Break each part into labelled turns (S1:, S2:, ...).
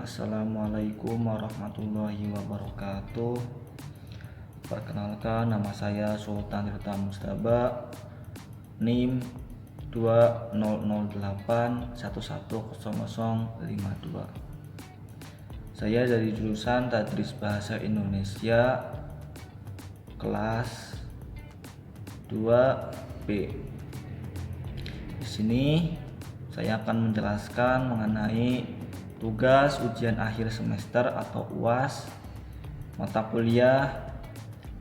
S1: Assalamualaikum warahmatullahi wabarakatuh. Perkenalkan, nama saya Sultan Tirta Mustaba, NIM 2008110052. Saya dari jurusan Tadris Bahasa Indonesia kelas 2B. Di sini saya akan menjelaskan mengenai tugas ujian akhir semester atau UAS mata kuliah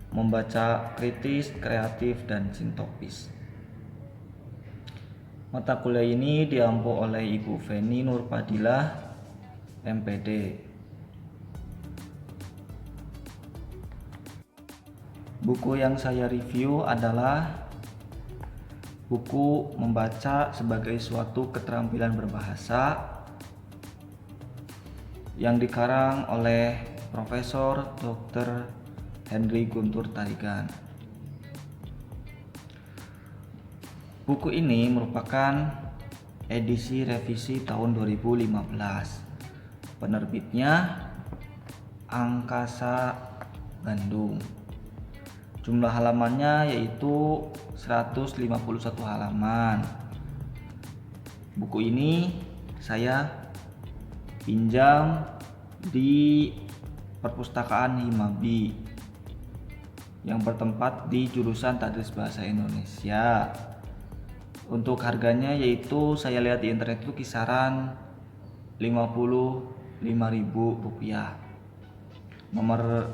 S1: membaca kritis, kreatif, dan sintopis. Mata kuliah ini diampu oleh Ibu Feni Nurpadilah, MPD. Buku yang saya review adalah buku Membaca sebagai Suatu Keterampilan Berbahasa yang dikarang oleh Profesor Dr. Henry Guntur Tarigan. Buku ini merupakan edisi revisi tahun 2015. Penerbitnya Angkasa Bandung. Jumlah halamannya yaitu 151 halaman. Buku ini saya pinjam di perpustakaan Himabi yang bertempat di jurusan Tadris Bahasa Indonesia. Untuk harganya yaitu saya lihat di internet itu kisaran Rp55.000. Nomor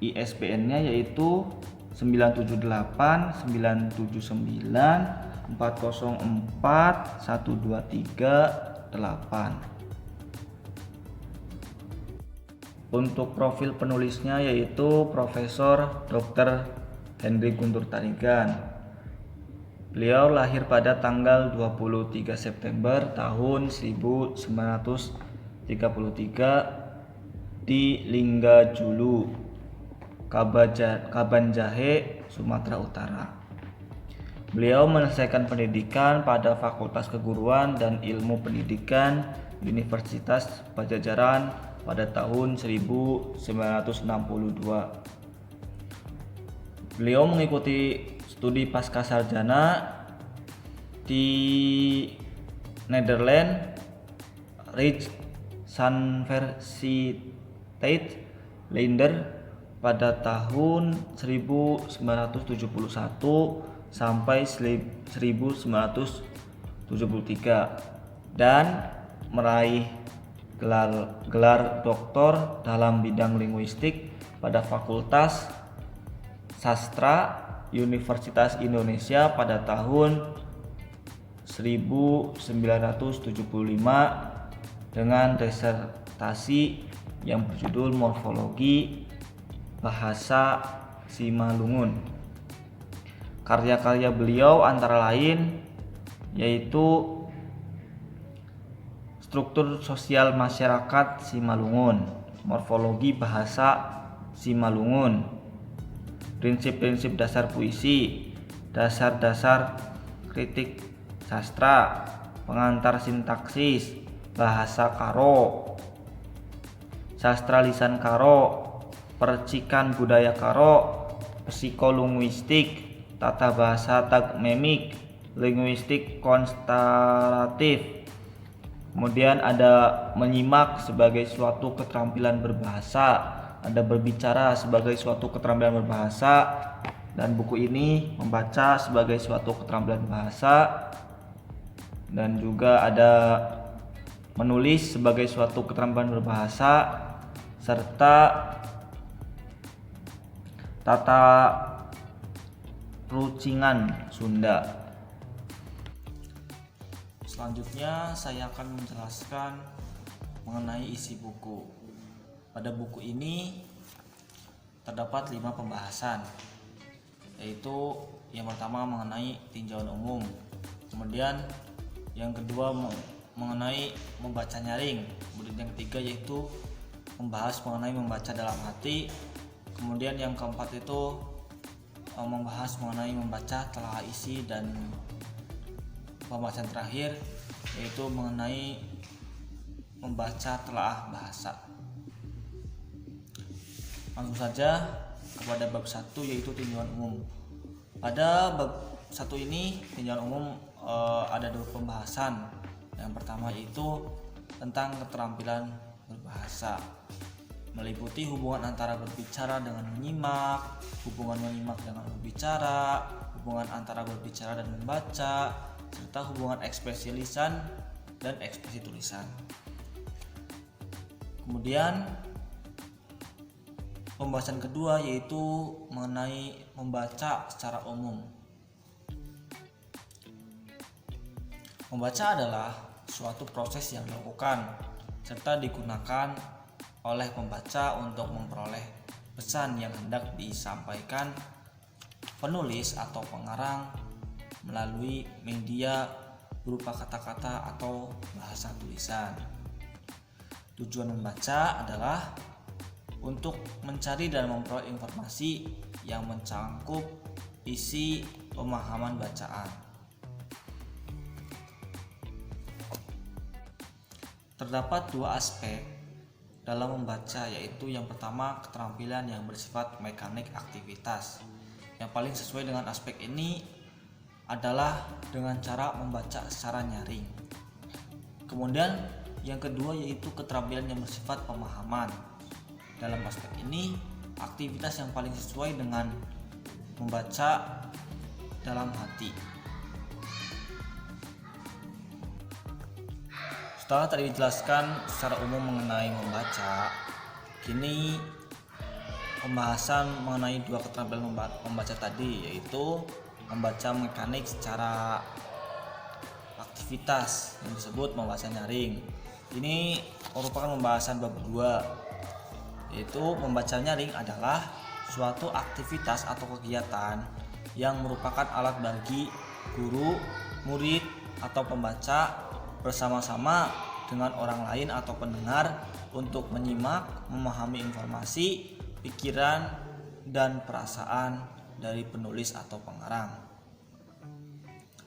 S1: ISBN-nya yaitu 978-979-404-123-8. Untuk profil penulisnya yaitu Profesor Dr. Henry Guntur Tarigan. Beliau lahir pada tanggal 23 September tahun 1933 di Linggajulu, Kabanjahe, Sumatera Utara. Beliau menyelesaikan pendidikan pada Fakultas Keguruan dan Ilmu Pendidikan Universitas Pajajaran pada tahun 1962. Beliau mengikuti studi pascasarjana di Netherlands Rijksuniversiteit Leiden pada tahun 1971 sampai 1973 dan meraih gelar doktor dalam bidang linguistik pada Fakultas Sastra Universitas Indonesia pada tahun 1975 dengan disertasi yang berjudul Morfologi Bahasa Simalungun. Karya-karya beliau antara lain yaitu Struktur Sosial Masyarakat Simalungun, Morfologi Bahasa Simalungun, Prinsip-prinsip dasar puisi, Dasar-dasar kritik sastra, Pengantar sintaksis, Bahasa Karo, Sastra lisan Karo, Percikan budaya Karo, Psikolinguistik, Tata bahasa tagmemik, Linguistik konstelatif. Kemudian ada menyimak sebagai suatu keterampilan berbahasa, ada berbicara sebagai suatu keterampilan berbahasa, dan buku ini membaca sebagai suatu keterampilan bahasa, dan juga ada menulis sebagai suatu keterampilan berbahasa, serta tata rucingan Sunda. Selanjutnya saya akan menjelaskan mengenai isi buku. Pada buku ini terdapat 5 pembahasan, yaitu yang pertama mengenai tinjauan umum, kemudian yang kedua mengenai membaca nyaring, kemudian yang ketiga yaitu membahas mengenai membaca dalam hati, kemudian yang keempat itu membahas mengenai membaca telah isi, dan pembahasan terakhir yaitu mengenai membaca telaah bahasa. Langsung saja kepada bab 1, yaitu tinjauan umum. Pada bab 1 ini tinjauan umum ada 2 pembahasan. Yang pertama yaitu tentang keterampilan berbahasa, meliputi hubungan antara berbicara dengan menyimak, hubungan menyimak dengan berbicara, hubungan antara berbicara dan membaca, serta hubungan ekspresi lisan dan ekspresi tulisan. Kemudian pembahasan kedua yaitu mengenai membaca secara umum. Membaca adalah suatu proses yang dilakukan serta digunakan oleh pembaca untuk memperoleh pesan yang hendak disampaikan penulis atau pengarang melalui media berupa kata-kata atau bahasa tulisan. Tujuan membaca adalah untuk mencari dan memperoleh informasi yang mencangkup isi pemahaman bacaan. Terdapat 2 aspek dalam membaca, yaitu yang pertama keterampilan yang bersifat mekanik aktivitas. Yang paling sesuai dengan aspek ini adalah dengan cara membaca secara nyaring. Kemudian yang kedua yaitu keterampilan yang bersifat pemahaman. Dalam aspek ini, aktivitas yang paling sesuai dengan membaca dalam hati. Setelah tadi dijelaskan secara umum mengenai membaca, kini pembahasan mengenai 2 keterampilan membaca tadi, yaitu membaca mekanik secara aktivitas yang disebut membaca nyaring. Ini merupakan pembahasan bab 2, yaitu membaca nyaring adalah suatu aktivitas atau kegiatan yang merupakan alat bagi guru, murid, atau pembaca bersama-sama dengan orang lain atau pendengar untuk menyimak, memahami informasi, pikiran, dan perasaan dari penulis atau pengarang.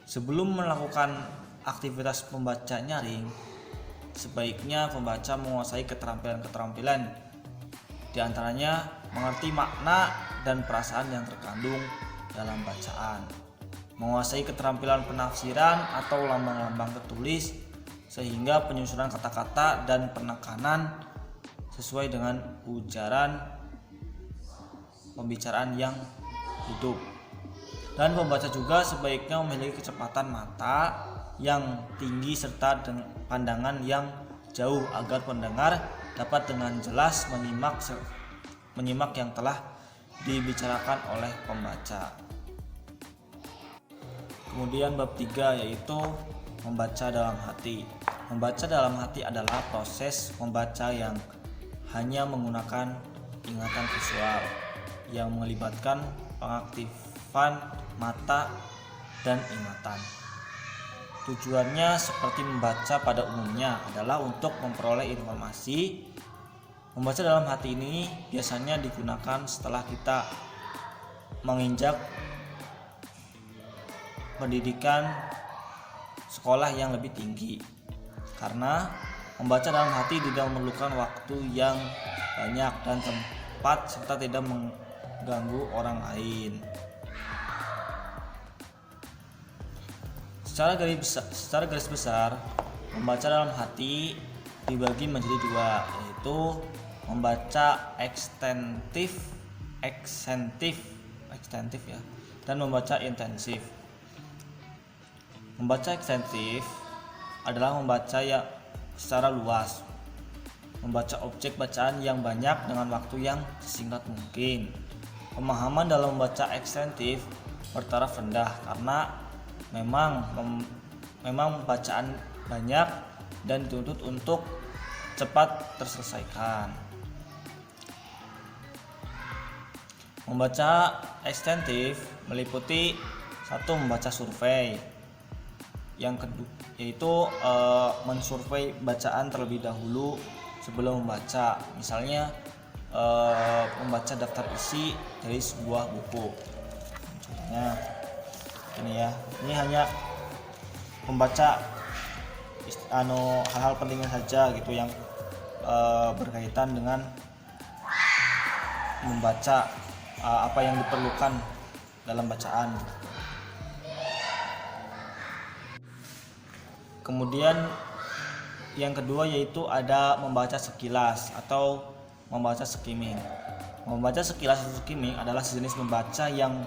S1: Sebelum melakukan aktivitas membaca nyaring, sebaiknya pembaca menguasai keterampilan-keterampilan, di antaranya mengerti makna dan perasaan yang terkandung dalam bacaan, menguasai keterampilan penafsiran atau lambang-lambang tertulis, sehingga penyusunan kata-kata dan penekanan sesuai dengan ujaran pembicaraan yang hidup. Dan pembaca juga sebaiknya memiliki kecepatan mata yang tinggi serta pandangan yang jauh agar pendengar dapat dengan jelas menyimak yang telah dibicarakan oleh pembaca. Kemudian bab 3 yaitu membaca dalam hati. Membaca dalam hati adalah proses membaca yang hanya menggunakan ingatan visual yang melibatkan pengaktifan mata dan ingatan. Tujuannya seperti membaca pada umumnya adalah untuk memperoleh informasi. Membaca dalam hati ini biasanya digunakan setelah kita menginjak pendidikan sekolah yang lebih tinggi, karena membaca dalam hati tidak memerlukan waktu yang banyak dan tempat serta tidak mengganggu orang lain. Secara garis besar, membaca dalam hati dibagi menjadi 2, yaitu membaca ekstentif ya, dan membaca intensif. Membaca ekstensif adalah membaca yang secara luas, membaca objek bacaan yang banyak dengan waktu yang sesingkat mungkin. Pemahaman dalam membaca ekstensif bertaraf rendah karena memang bacaan banyak dan dituntut untuk cepat terselesaikan. Membaca ekstensif meliputi 1. Membaca survei, yang kedua yaitu mensurvei bacaan terlebih dahulu sebelum membaca, misalnya membaca daftar isi dari sebuah buku. Contohnya ini ya, ini hanya membaca hal-hal pentingnya saja gitu yang berkaitan dengan membaca, apa yang diperlukan dalam bacaan. Kemudian yang kedua yaitu ada membaca sekilas atau membaca skimming. Membaca sekilas atau skimming adalah sejenis membaca yang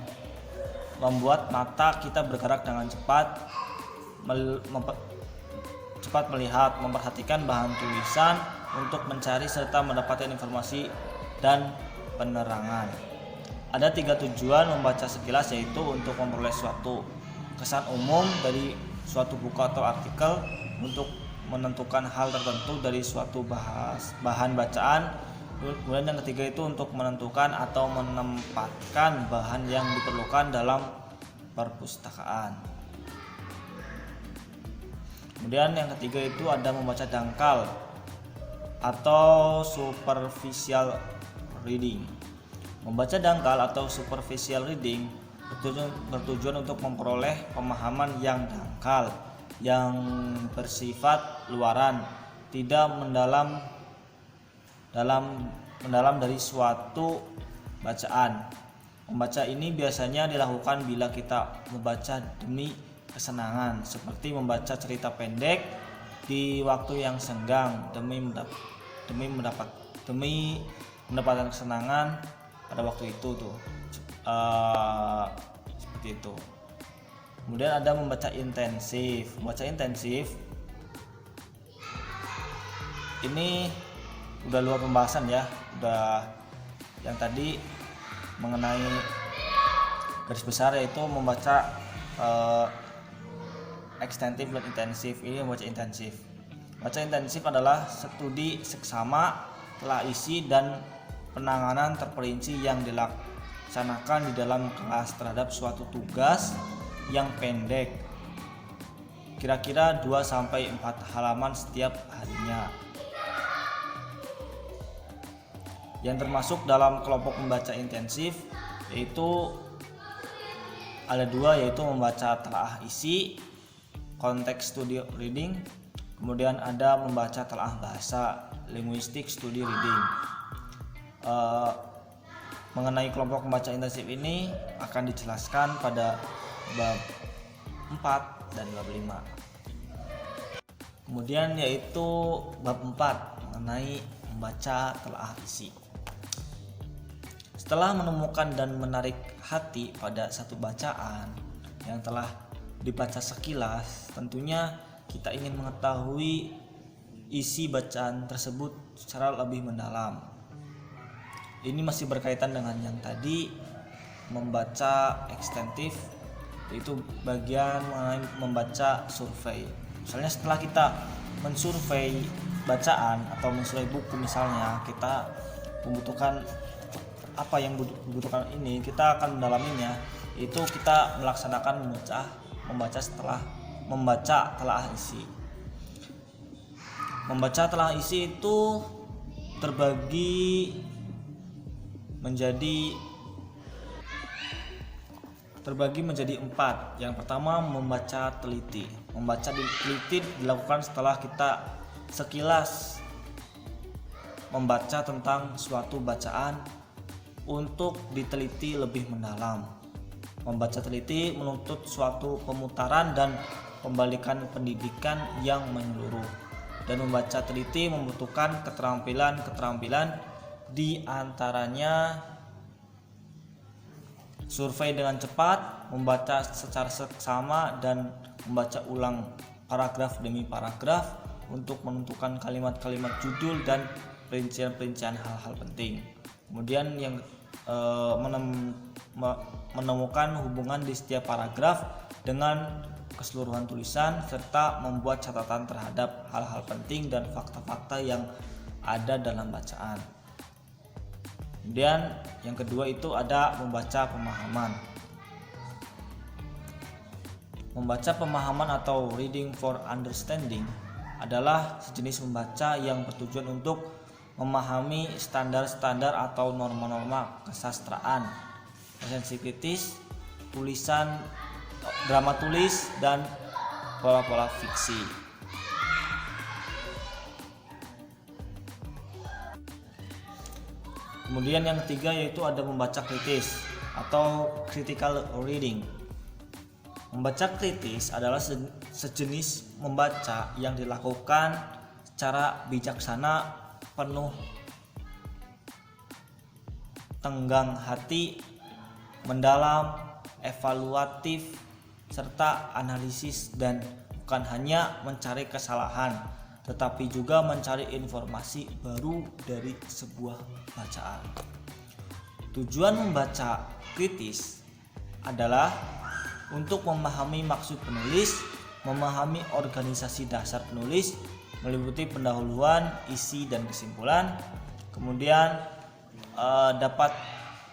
S1: membuat mata kita bergerak dengan cepat, melihat, memperhatikan bahan tulisan untuk mencari serta mendapatkan informasi dan penerangan. Ada 3 tujuan membaca sekilas, yaitu untuk memperoleh suatu kesan umum dari suatu buku atau artikel, untuk menentukan hal tertentu dari suatu bahan bacaan. Kemudian yang ketiga itu untuk menentukan atau menempatkan bahan yang diperlukan dalam perpustakaan. Kemudian yang ketiga itu ada membaca dangkal atau superficial reading. Membaca dangkal atau superficial reading bertujuan untuk memperoleh pemahaman yang dangkal, yang bersifat luaran, tidak mendalam dari suatu bacaan. Membaca ini biasanya dilakukan bila kita membaca demi kesenangan, seperti membaca cerita pendek di waktu yang senggang demi mendapatkan kesenangan pada waktu itu seperti itu. Kemudian ada membaca intensif. Membaca intensif ini udah luar pembahasan ya, udah yang tadi mengenai garis besar yaitu membaca ekstensif dan intensif. Ini membaca intensif. Baca intensif adalah studi seksama, telah isi dan penanganan terperinci yang dilaksanakan di dalam kelas terhadap suatu tugas yang pendek, kira-kira 2-4 halaman setiap harinya. Yang termasuk dalam kelompok membaca intensif yaitu ada 2, yaitu membaca telaah isi, konteks study reading. Kemudian ada membaca telaah bahasa, linguistic study reading. Mengenai kelompok membaca intensif ini akan dijelaskan pada bab 4 dan bab 5. Kemudian yaitu bab 4 mengenai membaca telaah isi. Setelah menemukan dan menarik hati pada satu bacaan yang telah dibaca sekilas, tentunya kita ingin mengetahui isi bacaan tersebut secara lebih mendalam. Ini masih berkaitan dengan yang tadi membaca ekstensif, yaitu bagian membaca survei. Misalnya setelah kita mensurvei bacaan atau mensurvei buku, misalnya kita membutuhkan apa yang dibutuhkan ini, kita akan mendalaminya. Itu kita melaksanakan membaca telaah isi. Membaca telaah isi itu terbagi menjadi 4. Yang pertama membaca teliti. Membaca teliti dilakukan setelah kita sekilas membaca tentang suatu bacaan untuk diteliti lebih mendalam. Membaca teliti menuntut suatu pemutaran dan pembalikan pendidikan yang menyeluruh. Dan membaca teliti membutuhkan keterampilan di antaranya survei dengan cepat, membaca secara seksama, dan membaca ulang paragraf demi paragraf untuk menentukan kalimat-kalimat judul dan perincian-perincian hal-hal penting. Kemudian yang menemukan hubungan di setiap paragraf dengan keseluruhan tulisan, serta membuat catatan terhadap hal-hal penting dan fakta-fakta yang ada dalam bacaan. Kemudian yang kedua itu ada membaca pemahaman. Membaca pemahaman atau reading for understanding adalah sejenis membaca yang bertujuan untuk memahami standar-standar atau norma-norma kesastraan, presensi kritis, tulisan, drama tulis, dan pola-pola fiksi. Kemudian yang ketiga yaitu ada membaca kritis atau critical reading. Membaca kritis adalah sejenis membaca yang dilakukan secara bijaksana, penuh tenggang hati, mendalam, evaluatif, serta analisis, dan bukan hanya mencari kesalahan tetapi juga mencari informasi baru dari sebuah bacaan. Tujuan membaca kritis adalah untuk memahami maksud penulis, memahami organisasi dasar penulis, meliputi pendahuluan, isi, dan kesimpulan. Kemudian dapat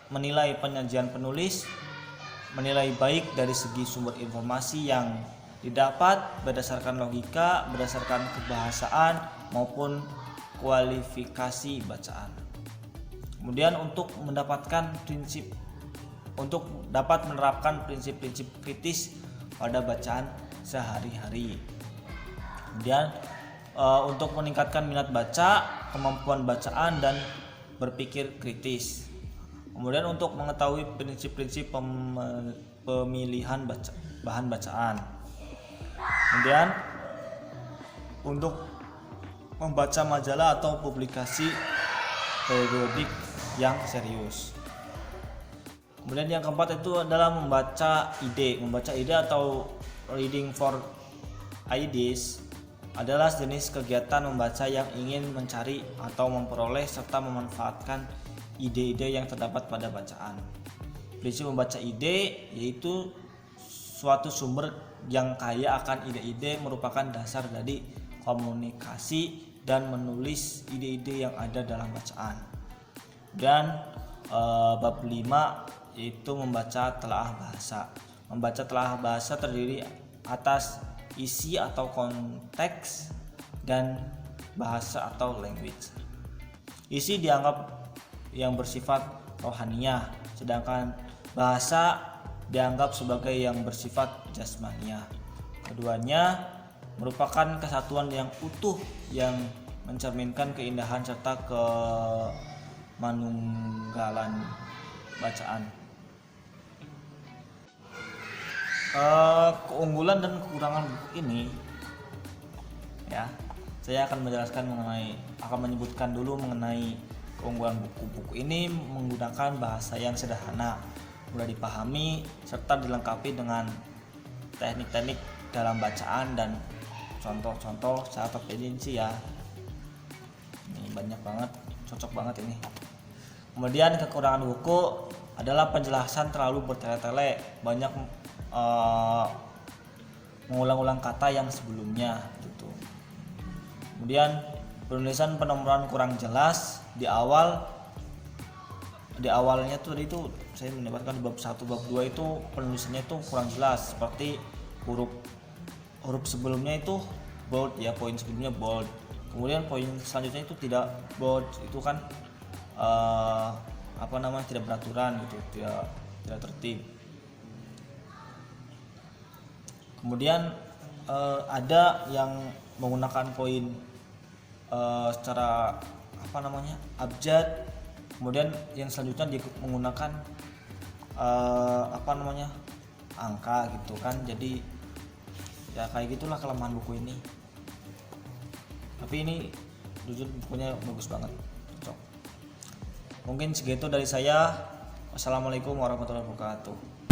S1: menilai penyajian penulis, menilai baik dari segi sumber informasi yang didapat berdasarkan logika, berdasarkan kebahasaan maupun kualifikasi bacaan. Kemudian untuk dapat menerapkan prinsip-prinsip kritis pada bacaan sehari-hari. Kemudian untuk meningkatkan minat baca, kemampuan bacaan, dan berpikir kritis. Kemudian untuk mengetahui prinsip-prinsip pemilihan bahan bacaan. Kemudian untuk membaca majalah atau publikasi periodik yang serius. Kemudian yang keempat itu adalah membaca ide. Membaca ide atau reading for ideas adalah jenis kegiatan membaca yang ingin mencari atau memperoleh serta memanfaatkan ide-ide yang terdapat pada bacaan. Prinsip membaca ide yaitu suatu sumber yang kaya akan ide-ide, merupakan dasar dari komunikasi dan menulis ide-ide yang ada dalam bacaan. Dan bab 5 yaitu membaca telaah bahasa. Membaca telaah bahasa terdiri atas isi atau konteks dan bahasa atau language. Isi dianggap yang bersifat rohaniah, sedangkan bahasa dianggap sebagai yang bersifat jasmaniah. Keduanya merupakan kesatuan yang utuh yang mencerminkan keindahan serta kemanunggalan bacaan. Keunggulan dan kekurangan buku ini, ya, saya akan menyebutkan dulu mengenai keunggulan buku ini menggunakan bahasa yang sederhana, mudah dipahami, serta dilengkapi dengan teknik-teknik dalam bacaan dan contoh-contoh secara terperinci ya. Ini banyak banget, cocok banget ini. Kemudian kekurangan buku adalah penjelasan terlalu bertele-tele, banyak mengulang-ulang kata yang sebelumnya gitu. Kemudian penulisan penomoran kurang jelas di awalnya tuh itu saya mendapatkan bab 1 bab 2 itu penulisannya itu kurang jelas, seperti huruf sebelumnya itu bold ya, poin sebelumnya bold, kemudian poin selanjutnya itu tidak bold, itu kan tidak beraturan gitu, tidak tertib. Kemudian ada yang menggunakan poin secara abjad. Kemudian yang selanjutnya dia menggunakan angka gitu kan. Jadi ya kayak gitulah kelemahan buku ini. Tapi ini jujur bukunya bagus banget, cocok. Mungkin segitu dari saya. Wassalamualaikum warahmatullahi wabarakatuh.